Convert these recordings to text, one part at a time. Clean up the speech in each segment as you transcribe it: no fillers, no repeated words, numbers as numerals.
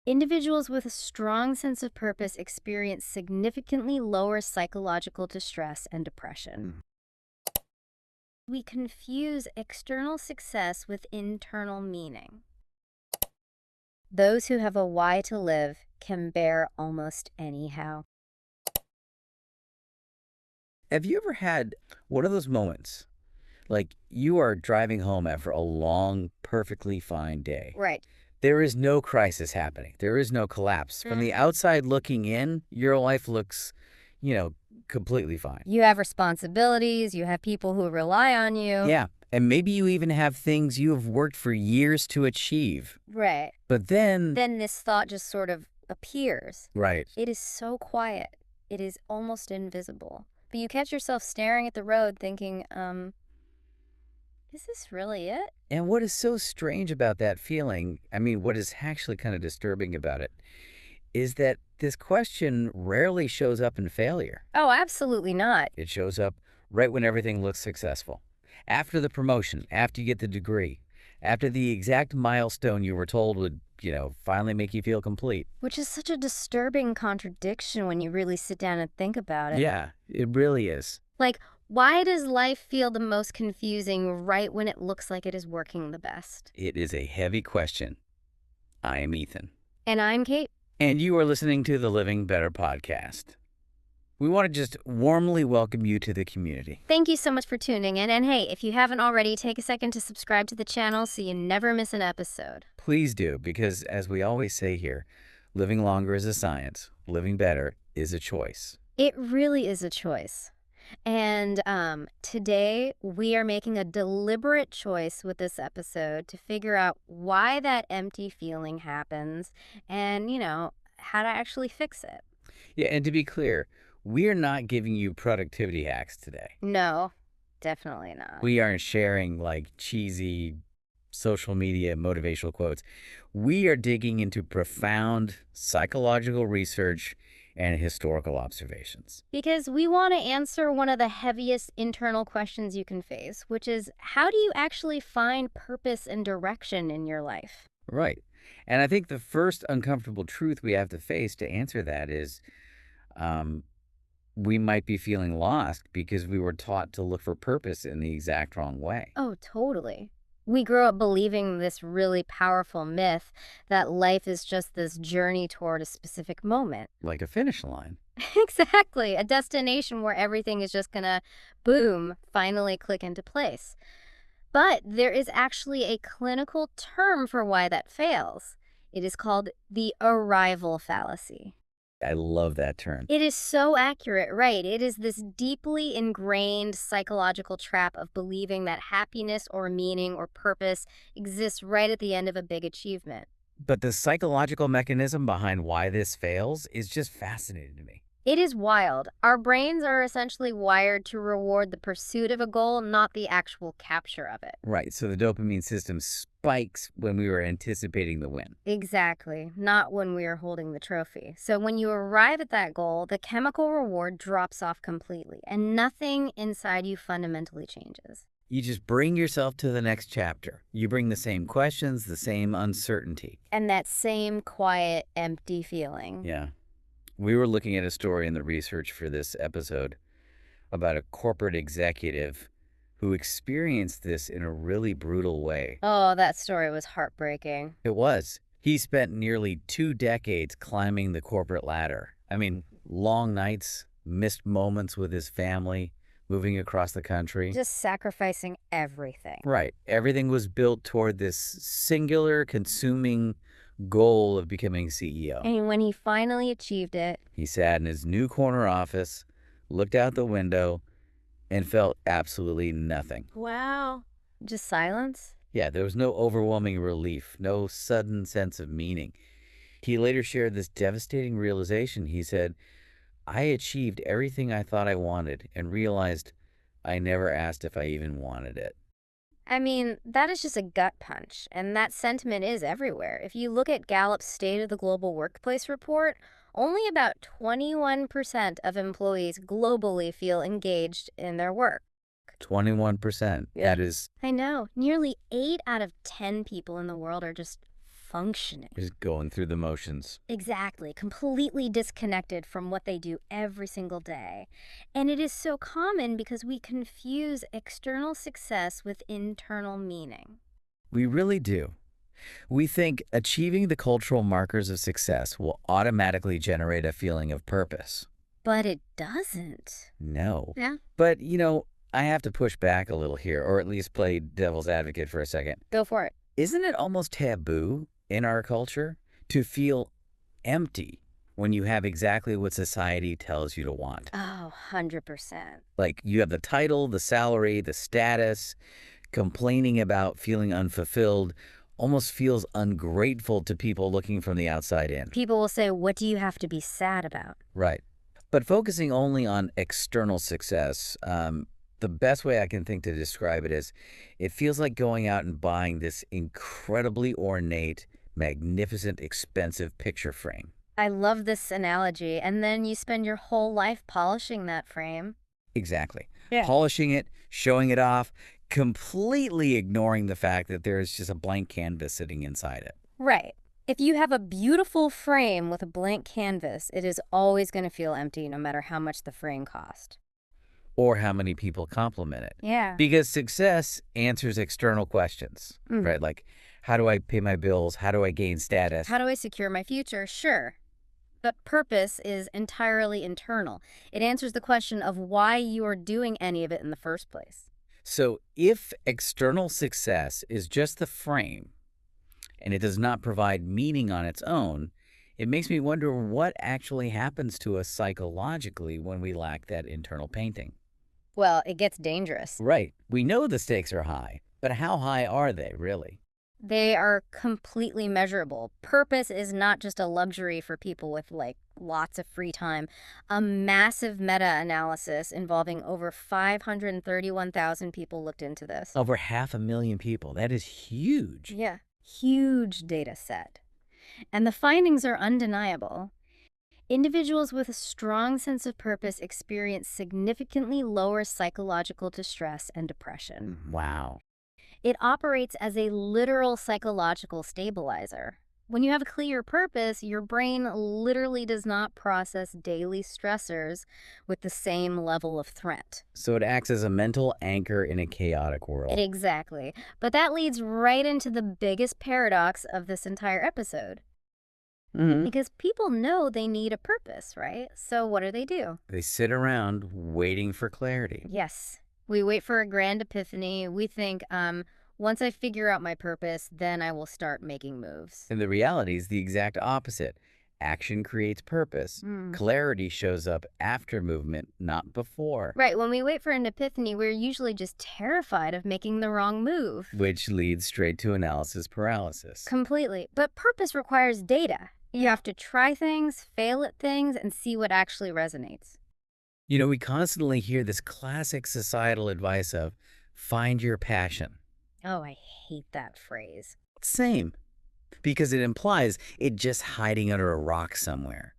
Individuals with a strong sense of purpose experience significantly lower psychological distress and depression. We confuse external success with internal meaning. Those who have a why to live can bear almost anyhow. Have you ever had one of those moments, like you are driving home after a long, perfectly fine day? Right. There is no crisis happening. There is no collapse. From the outside looking in, your life looks, completely fine. You have responsibilities, you have people who rely on you. Yeah, and maybe you even have things you have worked for years to achieve. Right. But then This thought just sort of appears. right. It is so quiet. It is almost invisible. But you catch yourself staring at the road thinking, is this really it? And what is so strange about that feeling, what is actually kind of disturbing about it, is that this question rarely shows up in failure. Oh, absolutely not. It shows up right when everything looks successful. After the promotion, after you get the degree, after the exact milestone you were told would, finally make you feel complete. Which is such a disturbing contradiction when you really sit down and think about it. Yeah, it really is. Like, why does life feel the most confusing right when it looks like it is working the best? It is a heavy question. I am Ethan. And I'm Kate. And you are listening to the Living Better podcast. We want to just warmly welcome you to the community. Thank you so much for tuning in. And hey, if you haven't already, take a second to subscribe to the channel so you never miss an episode. Please do, because as we always say here, living longer is a science. Living better is a choice. It really is a choice. And today we are making a deliberate choice with this episode to figure out why that empty feeling happens and, how to actually fix it. Yeah, and to be clear, we are not giving you productivity hacks today. No, definitely not. We aren't sharing like cheesy social media motivational quotes. We are digging into profound psychological research and historical observations. Because we want to answer one of the heaviest internal questions you can face, which is, how do you actually find purpose and direction in your life? Right. And I think the first uncomfortable truth we have to face to answer that is we might be feeling lost because we were taught to look for purpose in the exact wrong way. Oh, totally. We grew up believing this really powerful myth that life is just this journey toward a specific moment. Like a finish line. Exactly. A destination where everything is just gonna, boom, finally click into place. But there is actually a clinical term for why that fails. It is called the Arrival Fallacy. I love that term. It is so accurate, right? It is this deeply ingrained psychological trap of believing that happiness or meaning or purpose exists right at the end of a big achievement. But the psychological mechanism behind why this fails is just fascinating to me. It is wild. Our brains are essentially wired to reward the pursuit of a goal, not the actual capture of it. Right, so the dopamine system spikes when we were anticipating the win. Exactly, not when we are holding the trophy. So when you arrive at that goal, the chemical reward drops off completely, and nothing inside you fundamentally changes. You just bring yourself to the next chapter. You bring the same questions, the same uncertainty. And that same quiet, empty feeling. Yeah. We were looking at a story in the research for this episode about a corporate executive who experienced this in a really brutal way. Oh, that story was heartbreaking. It was. He spent nearly 2 decades climbing the corporate ladder. Long nights, missed moments with his family, moving across the country. Just sacrificing everything. Right. Everything was built toward this singular, consuming goal of becoming CEO. And when he finally achieved it, he sat in his new corner office, looked out the window, and felt absolutely nothing. Wow. Just silence? Yeah, there was no overwhelming relief, no sudden sense of meaning. He later shared this devastating realization. He said, I achieved everything I thought I wanted and realized I never asked if I even wanted it. That is just a gut punch, and that sentiment is everywhere. If you look at Gallup's State of the Global Workplace report, only about 21% of employees globally feel engaged in their work. 21%. That is... I know. Nearly 8 out of 10 people in the world are just functioning. Just going through the motions. Exactly, completely disconnected from what they do every single day. And it is so common because we confuse external success with internal meaning. We really do. We think achieving the cultural markers of success will automatically generate a feeling of purpose. But it doesn't. No. Yeah. But, I have to push back a little here, or at least play devil's advocate for a second. Go for it. Isn't it almost taboo in our culture to feel empty when you have exactly what society tells you to want? Oh, 100%. Like you have the title, the salary, the status, complaining about feeling unfulfilled almost feels ungrateful to people looking from the outside in. People will say, what do you have to be sad about? Right. But focusing only on external success, the best way I can think to describe it is it feels like going out and buying this incredibly ornate, magnificent, expensive picture frame. I love this analogy. And then you spend your whole life polishing that frame. Exactly. Yeah. Polishing it, showing it off, completely ignoring the fact that there's just a blank canvas sitting inside it. Right. If you have a beautiful frame with a blank canvas, it is always going to feel empty no matter how much the frame cost. Or how many people compliment it. Yeah. Because success answers external questions, right? Like, how do I pay my bills? How do I gain status? How do I secure my future? Sure. But purpose is entirely internal. It answers the question of why you are doing any of it in the first place. So if external success is just the frame and it does not provide meaning on its own, it makes me wonder what actually happens to us psychologically when we lack that internal painting. Well, it gets dangerous. Right. We know the stakes are high, but how high are they really? They are completely measurable. Purpose is not just a luxury for people with lots of free time. A massive meta-analysis involving over 531,000 people looked into this. Over 500,000 people. That is huge. Yeah, huge data set. And the findings are undeniable. Individuals with a strong sense of purpose experience significantly lower psychological distress and depression. Wow. It operates as a literal psychological stabilizer. When you have a clear purpose, your brain literally does not process daily stressors with the same level of threat. So it acts as a mental anchor in a chaotic world. Exactly. But that leads right into the biggest paradox of this entire episode. Because people know they need a purpose, right? So what do? They sit around waiting for clarity. Yes. We wait for a grand epiphany. We think, once I figure out my purpose, then I will start making moves. And the reality is the exact opposite. Action creates purpose. Clarity shows up after movement, not before. Right. When we wait for an epiphany, we're usually just terrified of making the wrong move. Which leads straight to analysis paralysis. Completely. But purpose requires data. You have to try things, fail at things, and see what actually resonates. We constantly hear this classic societal advice of find your passion. Oh, I hate that phrase. Same. Because it implies it just hiding under a rock somewhere.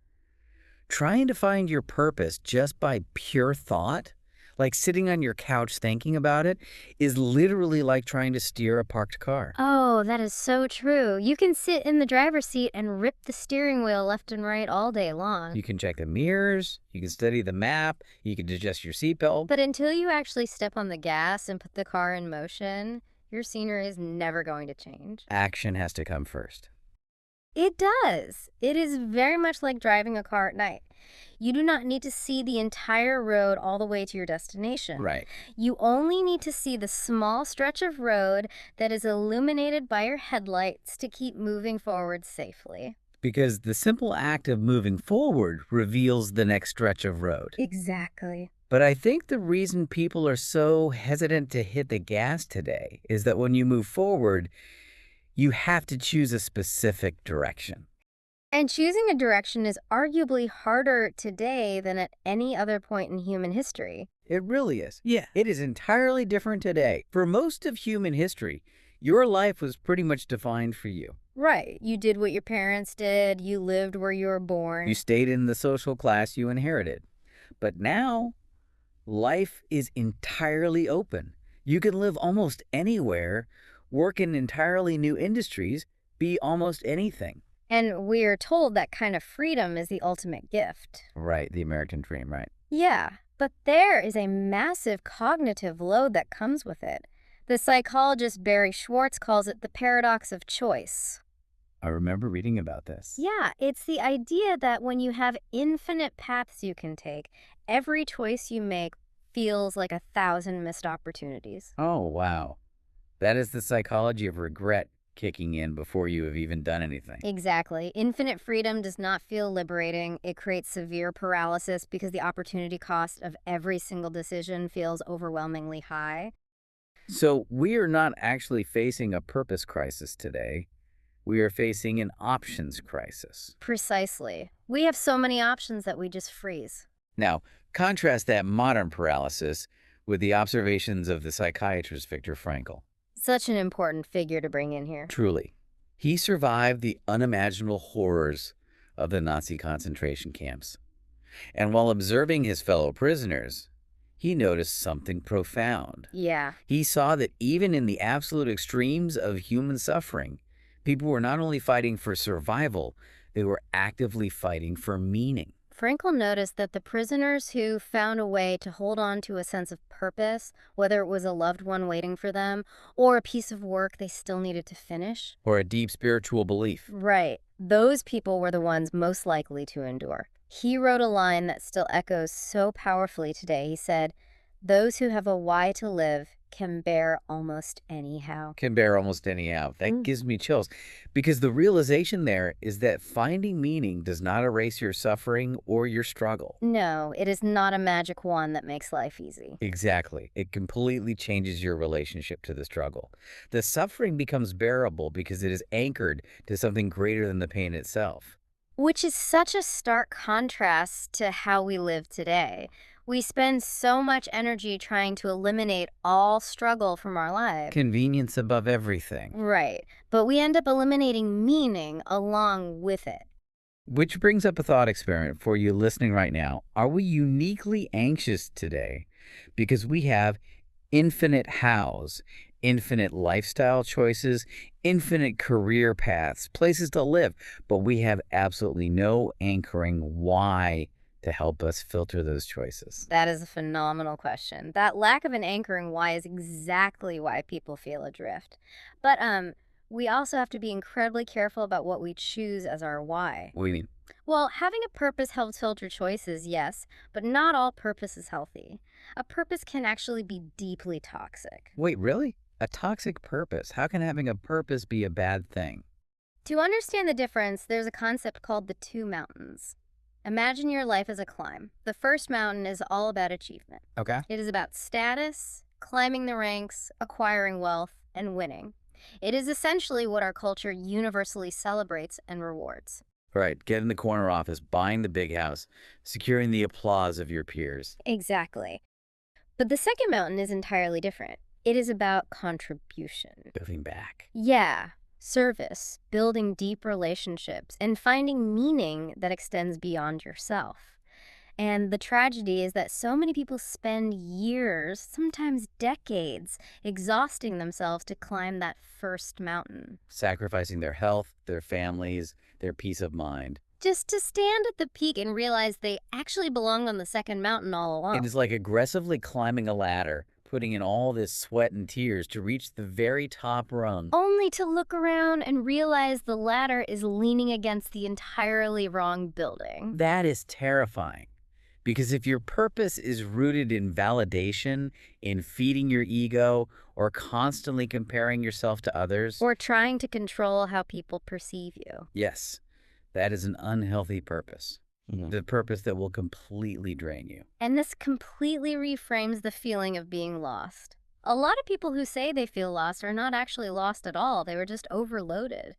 Trying to find your purpose just by pure thought, like sitting on your couch thinking about it, is literally like trying to steer a parked car. Oh, that is so true. You can sit in the driver's seat and rip the steering wheel left and right all day long. You can check the mirrors, you can study the map, you can adjust your seatbelt. But until you actually step on the gas and put the car in motion, your scenery is never going to change. Action has to come first. It does. It is very much like driving a car at night. You do not need to see the entire road all the way to your destination. Right. You only need to see the small stretch of road that is illuminated by your headlights to keep moving forward safely. Because the simple act of moving forward reveals the next stretch of road. Exactly. But I think the reason people are so hesitant to hit the gas today is that when you move forward, you have to choose a specific direction. And choosing a direction is arguably harder today than at any other point in human history. It really is. Yeah. It is entirely different today. For most of human history, your life was pretty much defined for you. Right. You did what your parents did. You lived where you were born. You stayed in the social class you inherited. But now, life is entirely open. You can live almost anywhere, work in entirely new industries, be almost anything. And we're told that kind of freedom is the ultimate gift. Right, the American dream, right? Yeah, but there is a massive cognitive load that comes with it. The psychologist Barry Schwartz calls it the paradox of choice. I remember reading about this. Yeah, it's the idea that when you have infinite paths you can take, every choice you make feels like 1,000 missed opportunities. Oh, wow. That is the psychology of regret kicking in before you have even done anything. Exactly. Infinite freedom does not feel liberating. It creates severe paralysis because the opportunity cost of every single decision feels overwhelmingly high. So we are not actually facing a purpose crisis today. We are facing an options crisis. Precisely. We have so many options that we just freeze. Now, contrast that modern paralysis with the observations of the psychiatrist Viktor Frankl. Such an important figure to bring in here. Truly, he survived the unimaginable horrors of the Nazi concentration camps. And while observing his fellow prisoners, he noticed something profound. Yeah. He saw that even in the absolute extremes of human suffering, people were not only fighting for survival, they were actively fighting for meaning. Frankl noticed that the prisoners who found a way to hold on to a sense of purpose, whether it was a loved one waiting for them or a piece of work they still needed to finish, Or a deep spiritual belief. right, those people were the ones most likely to endure. He wrote a line that still echoes so powerfully today. He said, "Those who have a why to live can bear almost anyhow." Can bear almost anyhow. That gives me chills. Because the realization there is that finding meaning does not erase your suffering or your struggle. No, it is not a magic wand that makes life easy. Exactly. It completely changes your relationship to the struggle. The suffering becomes bearable because it is anchored to something greater than the pain itself. Which is such a stark contrast to how we live today. We spend so much energy trying to eliminate all struggle from our lives. Convenience above everything. Right, but we end up eliminating meaning along with it. Which brings up a thought experiment for you listening right now. Are we uniquely anxious today because we have infinite hows, infinite lifestyle choices, infinite career paths, places to live, but we have absolutely no anchoring why to help us filter those choices? That is a phenomenal question. That lack of an anchoring why is exactly why people feel adrift. But we also have to be incredibly careful about what we choose as our why. What do you mean? Well, having a purpose helps filter choices, yes, but not all purpose is healthy. A purpose can actually be deeply toxic. Wait, really? A toxic purpose? How can having a purpose be a bad thing? To understand the difference, there's a concept called the two mountains. Imagine your life as a climb. The first mountain is all about achievement. Okay. It is about status, climbing the ranks, acquiring wealth, and winning. It is essentially what our culture universally celebrates and rewards. Right. Getting the corner office, buying the big house, securing the applause of your peers. Exactly. But the second mountain is entirely different. It is about contribution. Giving back. Yeah, service, building deep relationships, and finding meaning that extends beyond yourself. And the tragedy is that so many people spend years, sometimes decades, exhausting themselves to climb that first mountain, Sacrificing their health, their families, their peace of mind. just to stand at the peak and realize they actually belonged on the second mountain all along. It is like aggressively climbing a ladder, putting in all this sweat and tears to reach the very top rung. Only to look around and realize the ladder is leaning against the entirely wrong building. That is terrifying. Because if your purpose is rooted in validation, in feeding your ego, or constantly comparing yourself to others, Or trying to control how people perceive you. yes, that is an unhealthy purpose. The purpose that will completely drain you. And this completely reframes the feeling of being lost. A lot of people who say they feel lost are not actually lost at all. They were just overloaded.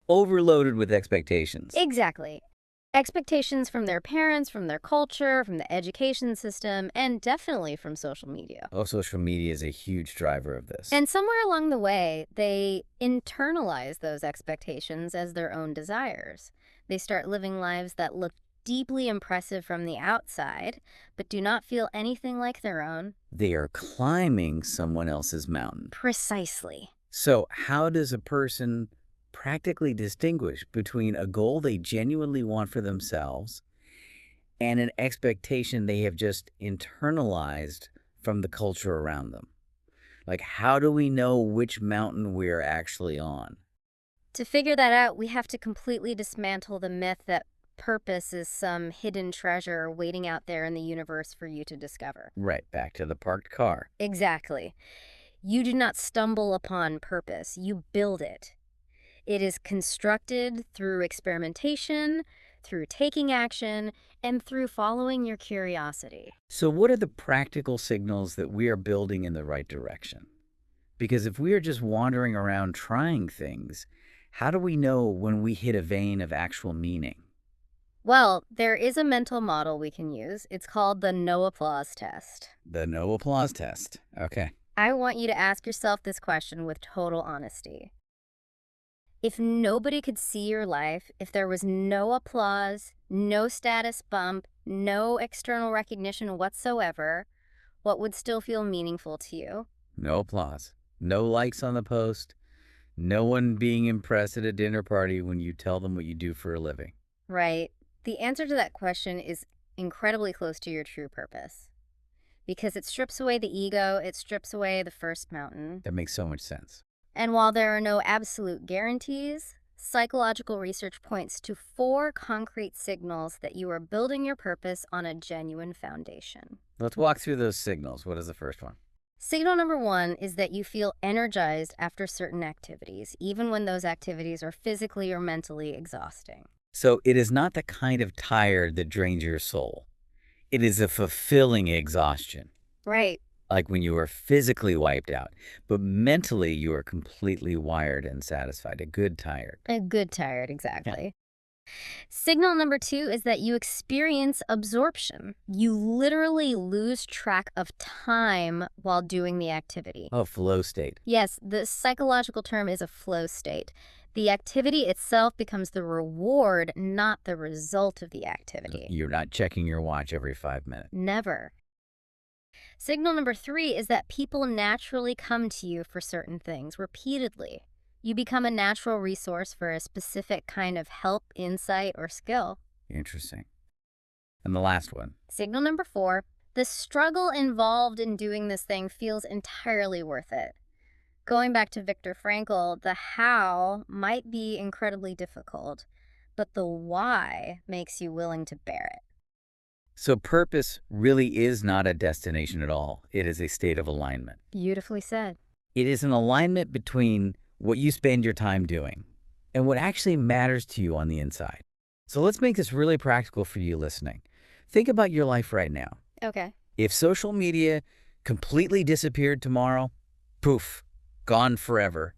Overloaded with expectations. Exactly. Expectations from their parents, from their culture, from the education system, and definitely from social media. Oh, social media is a huge driver of this. And somewhere along the way, they internalize those expectations as their own desires. They start living lives that look deeply impressive from the outside, but do not feel anything like their own. They are climbing someone else's mountain. Precisely. So how does a person practically distinguish between a goal they genuinely want for themselves and an expectation they have just internalized from the culture around them. Like, how do we know which mountain we're actually on? To figure that out, we have to completely dismantle the myth that purpose is some hidden treasure waiting out there in the universe for you to discover. Right, back to the parked car. Exactly. You do not stumble upon purpose, you build it. It is constructed through experimentation, through taking action, and through following your curiosity. So, what are the practical signals that we are building in the right direction? Because if we are just wandering around trying things, how do we know when we hit a vein of actual meaning? Well, there is a mental model we can use. It's called the no applause test. The no applause test. Okay. I want you to ask yourself this question with total honesty. If nobody could see your life, if there was no applause, no status bump, no external recognition whatsoever, what would still feel meaningful to you? No applause. No likes on the post. No one being impressed at a dinner party when you tell them what you do for a living. Right. The answer to that question is incredibly close to your true purpose. Because it strips away the ego, it strips away the first mountain. That makes so much sense. And while there are no absolute guarantees, psychological research points to 4 concrete signals that you are building your purpose on a genuine foundation. Let's walk through those signals. What is the first one? Signal number 1 is that you feel energized after certain activities, even when those activities are physically or mentally exhausting. So it is not the kind of tired that drains your soul. It is a fulfilling exhaustion, Right. like when you are physically wiped out, but mentally you are completely wired and satisfied, a good tired. A good tired, exactly. Signal number 2 is that you experience absorption. You literally lose track of time while doing the activity. Oh, flow state. Yes, the psychological term is a flow state. The activity itself becomes the reward, not the result of the activity. You're not checking your watch every 5 minutes. Never. Signal number 3 is that people naturally come to you for certain things repeatedly. You become a natural resource for a specific kind of help, insight, or skill. Interesting. And the last one. Signal number 4, the struggle involved in doing this thing feels entirely worth it. Going back to Viktor Frankl, the how might be incredibly difficult, but the why makes you willing to bear it. So purpose really is not a destination at all. It is a state of alignment. Beautifully said. It is an alignment between what you spend your time doing and what actually matters to you on the inside. So let's make this really practical for you listening. Think about your life right now. Okay. If social media completely disappeared tomorrow, poof, gone forever.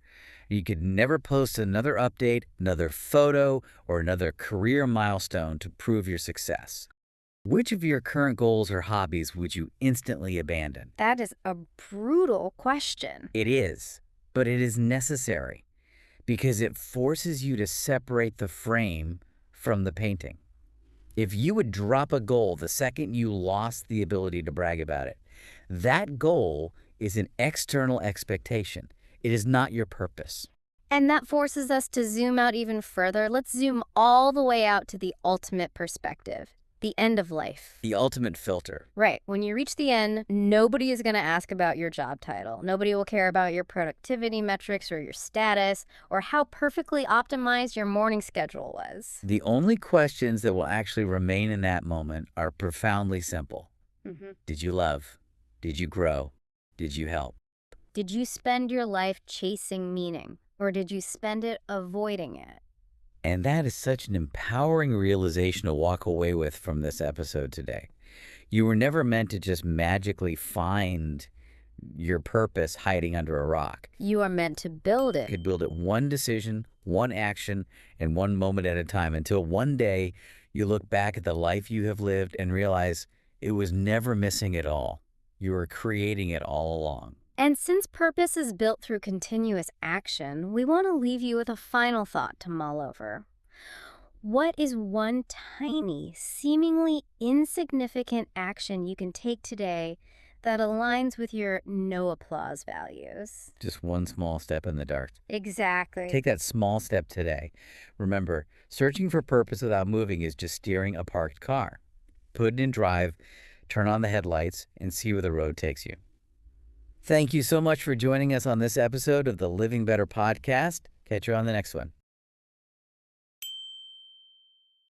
You could never post another update, another photo, or another career milestone to prove your success. Which of your current goals or hobbies would you instantly abandon? That is a brutal question. It is, but it is necessary because it forces you to separate the frame from the painting. If you would drop a goal the second you lost the ability to brag about it, that goal is an external expectation. It is not your purpose. And that forces us to zoom out even further. Let's zoom all the way out to the ultimate perspective, the end of life. The ultimate filter. Right. When you reach the end, nobody is going to ask about your job title. Nobody will care about your productivity metrics or your status or how perfectly optimized your morning schedule was. The only questions that will actually remain in that moment are profoundly simple. Did you love? Did you grow? Did you help? Did you spend your life chasing meaning, or did you spend it avoiding it? And that is such an empowering realization to walk away with from this episode today. You were never meant to just magically find your purpose hiding under a rock. You are meant to build it. You could build it one decision, one action, and one moment at a time until one day you look back at the life you have lived and realize it was never missing at all. You were creating it all along. And since purpose is built through continuous action, we want to leave you with a final thought to mull over. What is one tiny, seemingly insignificant action you can take today that aligns with your no applause values. Just one small step in the dark. Exactly. Take that small step today. Remember, searching for purpose without moving is just steering a parked car. Put it in drive, turn on the headlights, and see where the road takes you. Thank you so much for joining us on this episode of the Living Better podcast. Catch you on the next one.